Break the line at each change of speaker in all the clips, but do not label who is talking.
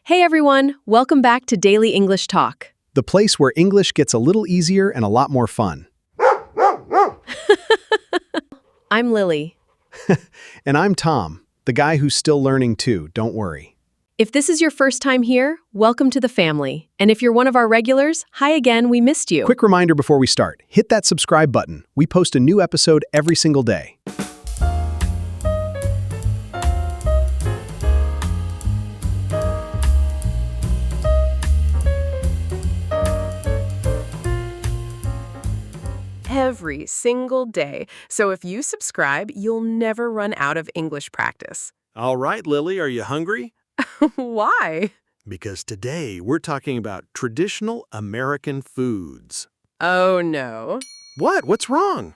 Hey everyone, welcome back to Daily English Talk.
The place where English gets a little easier and a lot more fun.
I'm Lily.
And I'm Tom, the guy who's still learning too, don't worry.
If this is your first time here, welcome to the family. And if you're one of our regulars, hi again, we missed you.
Quick reminder before we start, hit that subscribe button. We post a new episode every single day.
Every single day. So if you subscribe, you'll never run out of English practice.
All right, Lily, are you hungry?
Why?
Because today we're talking about traditional American foods.
Oh, no.
What? What's wrong?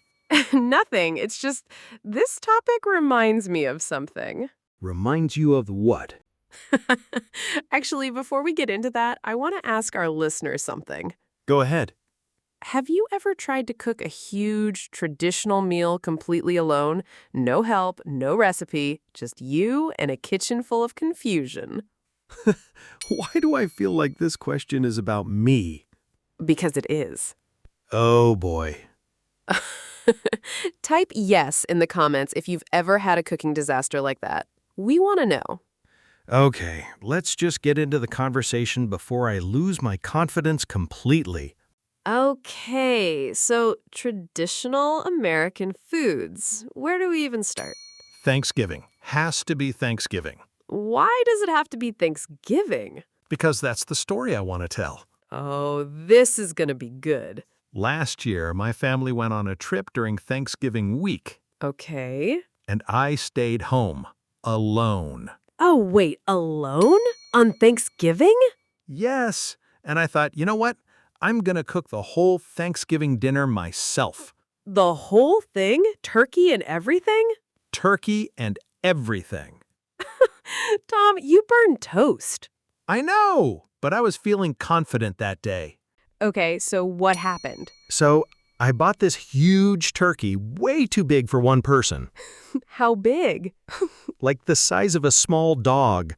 Nothing. It's just this topic reminds me of something.
Reminds you of what?
Actually, before we get into that, I want to ask our listeners something.
Go ahead.
Have you ever tried to cook a huge traditional meal completely alone? No help, no recipe, just you and a kitchen full of confusion.
Why do I feel like this question is about me?
Because it is.
Oh, boy.
Type yes in the comments if you've ever had a cooking disaster like that. We want to know.
Okay, let's just get into the conversation before I lose my confidence completely.
Okay, so traditional American foods. Where do we even start?
Thanksgiving. Has to be Thanksgiving.
Why does it have to be Thanksgiving?
Because that's the story I want to tell.
Oh, this is going to be good.
Last year, my family went on a trip during Thanksgiving week,
Okay.
and I stayed home, alone.
Oh, wait, alone? On Thanksgiving?
Yes, and I thought, you know what? I'm gonna cook the whole Thanksgiving dinner myself.
The whole thing? Turkey and everything?
Turkey and everything.
Tom, you burned toast.
I know, but I was feeling confident that day.
Okay, so what happened?
So I bought this huge turkey, way too big for one person.
How big?
Like the size of a small dog.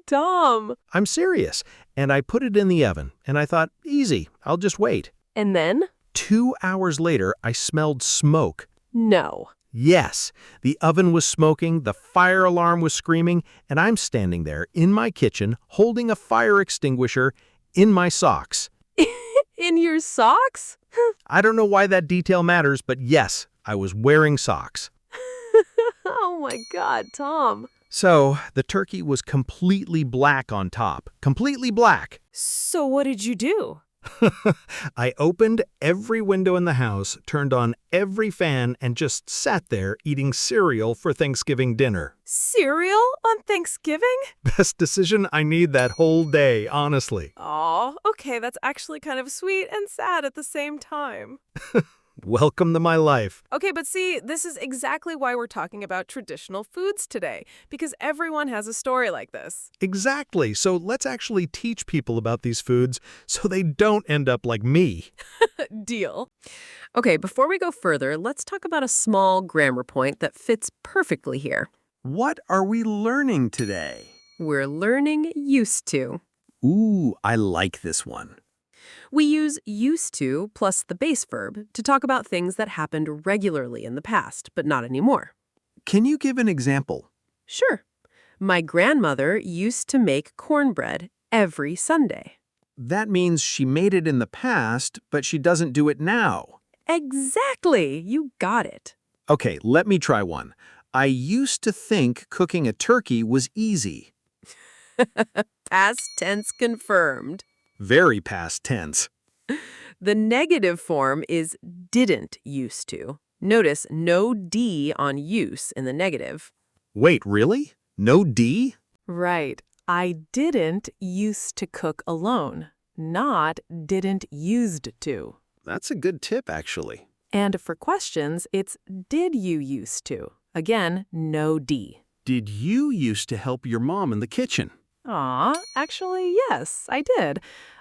Tom.
I'm serious. And I put it in the oven, and I thought, easy, I'll just wait.
And then?
2 hours later, I smelled smoke.
No.
Yes, the oven was smoking, the fire alarm was screaming, and I'm standing there in my kitchen holding a fire extinguisher in my socks.
In your socks?
I don't know why that detail matters, but yes, I was wearing socks.
Oh my God, Tom.
So, the turkey was completely black on top. Completely black.
So what did you do?
I opened every window in the house, turned on every fan, and just sat there eating cereal for Thanksgiving dinner.
Cereal on Thanksgiving?
Best decision I need that whole day, honestly.
Aw, okay, that's actually kind of sweet and sad at the same time.
Welcome to my life.
Okay, but see, this is exactly why we're talking about traditional foods today, because everyone has a story like this.
Exactly. So let's actually teach people about these foods so they don't end up like me.
Deal. Okay, before we go further, let's talk about a small grammar point that fits perfectly here.
What are we learning today?
We're learning used to.
Ooh, I like this one.
We use used to plus the base verb to talk about things that happened regularly in the past, but not anymore.
Can you give an example?
Sure. My grandmother used to make cornbread every Sunday.
That means she made it in the past, but she doesn't do it now.
Exactly! You got it.
Okay, let me try one. I used to think cooking a turkey was easy.
Past tense confirmed.
Very past tense.
The negative form is didn't used to. Notice no D on use in the negative.
Wait, really? No D?
Right. I didn't used to cook alone, not didn't used to.
That's a good tip, actually.
And for questions, it's did you used to? Again, no D.
Did you used to help your mom in the kitchen?
Aw, actually, yes, I did.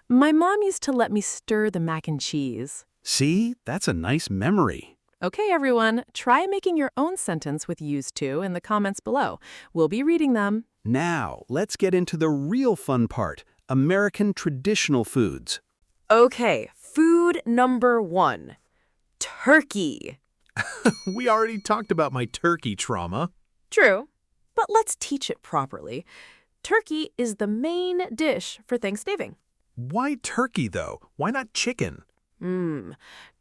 My mom used to let me stir the mac and cheese.
See, that's a nice memory.
Okay, everyone, try making your own sentence with used to in the comments below. We'll be reading them.
Now, let's get into the real fun part, American traditional foods.
Okay, food number 1. Turkey.
We already talked about my turkey trauma.
True, but let's teach it properly. Turkey is the main dish for Thanksgiving.
Why turkey, though? Why not chicken?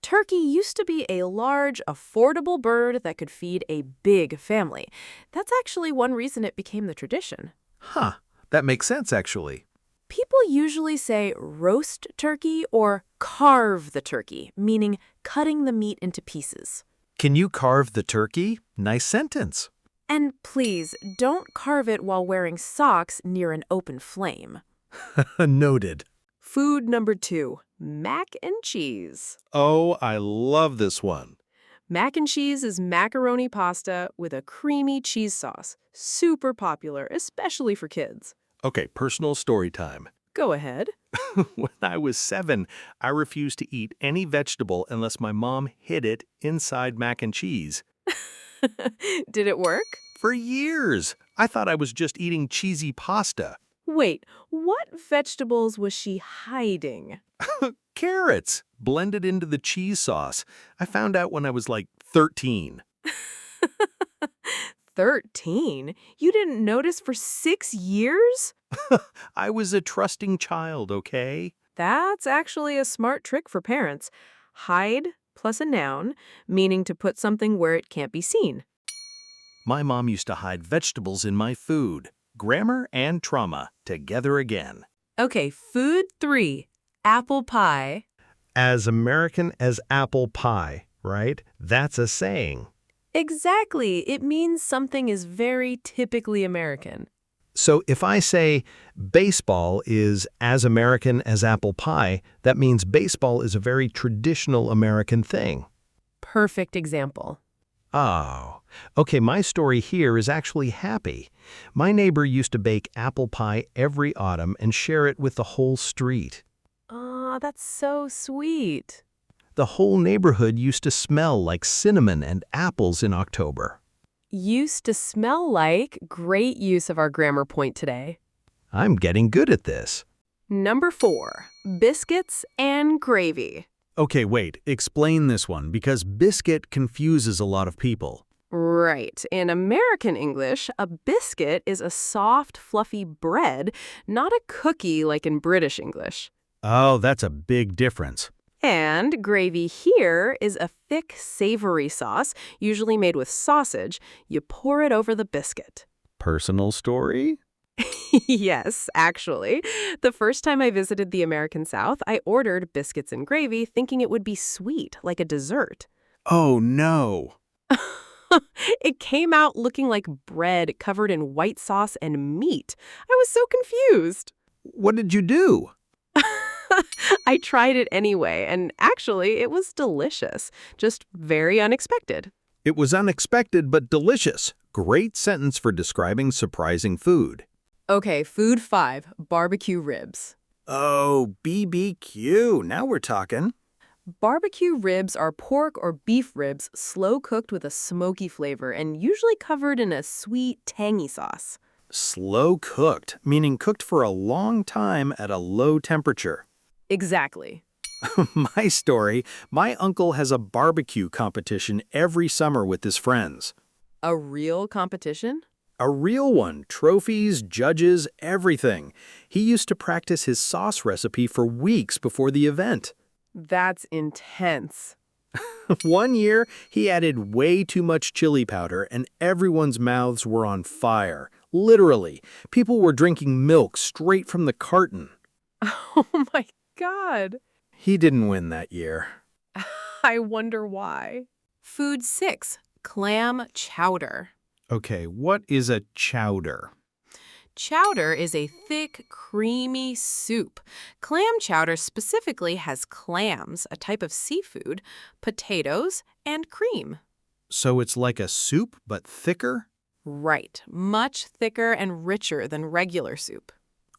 Turkey used to be a large, affordable bird that could feed a big family. That's actually one reason it became the tradition.
Huh, that makes sense, actually.
People usually say roast turkey or carve the turkey, meaning cutting the meat into pieces.
Can you carve the turkey? Nice sentence.
And please, don't carve it while wearing socks near an open flame.
Noted.
Food number 2, mac and cheese.
Oh, I love this one.
Mac and cheese is macaroni pasta with a creamy cheese sauce. Super popular, especially for kids.
Okay, personal story time.
Go ahead.
When I was 7, I refused to eat any vegetable unless my mom hid it inside mac and cheese.
Did it work?
For years, I thought I was just eating cheesy pasta.
Wait, what vegetables was she hiding?
Carrots, blended into the cheese sauce. I found out when I was like 13.
13? You didn't notice for 6 years?
I was a trusting child, okay?
That's actually a smart trick for parents. Hide plus a noun, meaning to put something where it can't be seen.
My mom used to hide vegetables in my food. Grammar and trauma together again.
Okay, food 3, apple pie.
As American as apple pie, right? That's a saying.
Exactly. It means something is very typically American.
So if I say baseball is as American as apple pie, that means baseball is a very traditional American thing.
Perfect example.
Oh, okay, my story here is actually happy. My neighbor used to bake apple pie every autumn and share it with the whole street.
Aw, that's so sweet.
The whole neighborhood used to smell like cinnamon and apples in October.
Used to smell like, great use of our grammar point today.
I'm getting good at this.
Number 4, biscuits and gravy.
Okay, wait, explain this one, because biscuit confuses a lot of people.
Right. In American English, a biscuit is a soft, fluffy bread, not a cookie like in British English.
Oh, that's a big difference.
And gravy here is a thick, savory sauce, usually made with sausage. You pour it over the biscuit.
Personal story?
Yes, actually. The first time I visited the American South, I ordered biscuits and gravy thinking it would be sweet, like a dessert.
Oh, no.
It came out looking like bread covered in white sauce and meat. I was so confused.
What did you do?
I tried it anyway, and actually, it was delicious. Just very unexpected.
It was unexpected but delicious. Great sentence for describing surprising food.
Okay, food 5, barbecue ribs.
Oh, BBQ. Now we're talking.
Barbecue ribs are pork or beef ribs slow cooked with a smoky flavor and usually covered in a sweet, tangy sauce.
Slow cooked, meaning cooked for a long time at a low temperature.
Exactly.
My story, my uncle has a barbecue competition every summer with his friends.
A real competition?
A real one, trophies, judges, everything. He used to practice his sauce recipe for weeks before the event.
That's intense.
One year, he added way too much chili powder and everyone's mouths were on fire. Literally, people were drinking milk straight from the carton.
Oh my God.
He didn't win that year.
I wonder why. Food 6, clam chowder.
Okay, what is a chowder?
Chowder is a thick, creamy soup. Clam chowder specifically has clams, a type of seafood, potatoes, and cream.
So it's like a soup, but thicker?
Right, much thicker and richer than regular soup.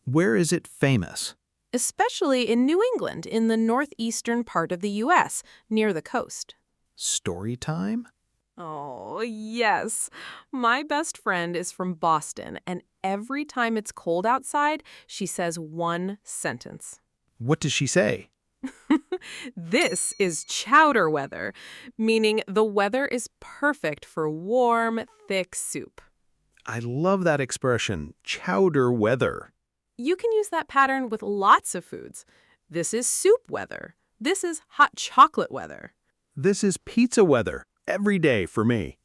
Where is it famous?
Especially in New England, in the northeastern part of the U.S., near the coast.
Story time?
Oh, yes. My best friend is from Boston, and every time it's cold outside, she says one sentence.
What does she say?
This is chowder weather, meaning the weather is perfect for warm, thick soup.
I love that expression, chowder weather.
You can use that pattern with lots of foods. This is soup weather. This is hot chocolate weather.
This is pizza weather, every day for me.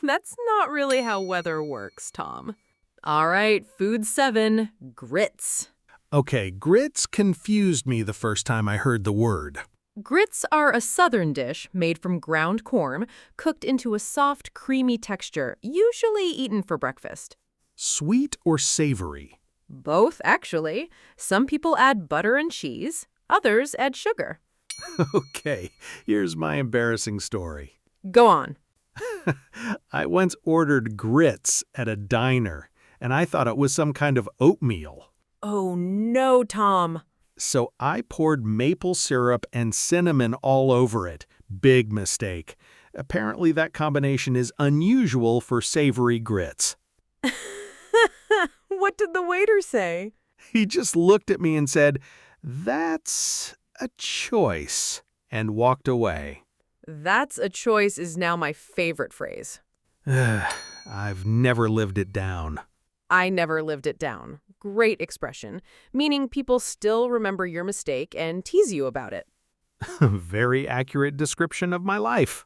That's not really how weather works, Tom.
All right, food 7, grits.
Okay, grits confused me the first time I heard the word.
Grits are a southern dish made from ground corn, cooked into a soft, creamy texture, usually eaten for breakfast.
Sweet or savory?
Both, actually. Some people add butter and cheese, others add sugar.
Okay, here's my embarrassing story.
Go on.
I once ordered grits at a diner, and I thought it was some kind of oatmeal.
Oh no, Tom.
So I poured maple syrup and cinnamon all over it. Big mistake. Apparently that combination is unusual for savory grits.
What did the waiter say?
He just looked at me and said, "That's a choice," and walked away.
That's a choice is now my favorite phrase.
I've never lived it down.
I never lived it down. Great expression, meaning people still remember your mistake and tease you about it.
Very accurate description of my life.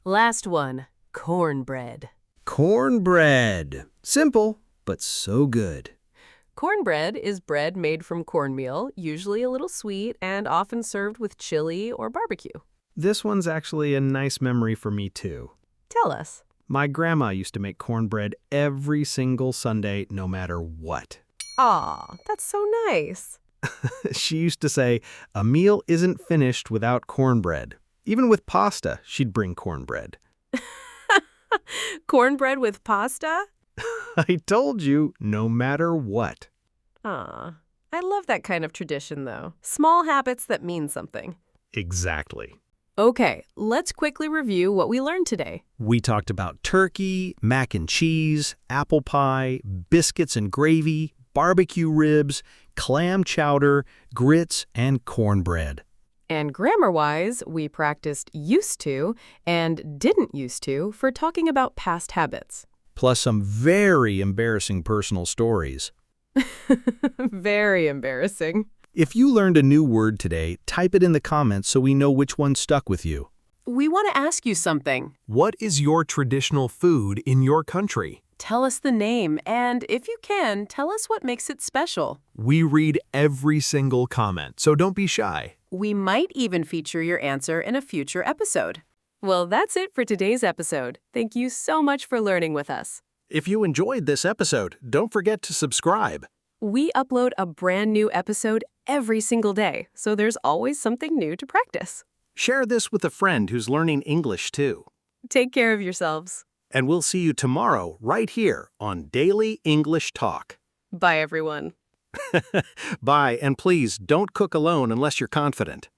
Last one, cornbread.
Cornbread. Simple, but so good.
Cornbread is bread made from cornmeal, usually a little sweet and often served with chili or barbecue.
This one's actually a nice memory for me, too.
Tell us.
My grandma used to make cornbread every single Sunday, no matter what.
Aw, that's so nice.
She used to say, a meal isn't finished without cornbread. Even with pasta, she'd bring cornbread.
Cornbread with pasta?
I told you, no matter what.
Aw, I love that kind of tradition, though. Small habits that mean something.
Exactly.
Okay, let's quickly review what we learned today.
We talked about turkey, mac and cheese, apple pie, biscuits and gravy, barbecue ribs, clam chowder, grits, and cornbread.
And grammar-wise, we practiced used to and didn't used to for talking about past habits.
Plus some very embarrassing personal stories.
Very embarrassing.
If you learned a new word today, type it in the comments so we know which one stuck with you.
We want to ask you something.
What is your traditional food in your country?
Tell us the name, and if you can, tell us what makes it special.
We read every single comment, so don't be shy.
We might even feature your answer in a future episode. Well, that's it for today's episode. Thank you so much for learning with us.
If you enjoyed this episode, don't forget to subscribe.
We upload a brand new episode every single day, so there's always something new to practice.
Share this with a friend who's learning English too.
Take care of yourselves.
And we'll see you tomorrow right here on Daily English Talk.
Bye, everyone.
Bye, and please don't cook alone unless you're confident.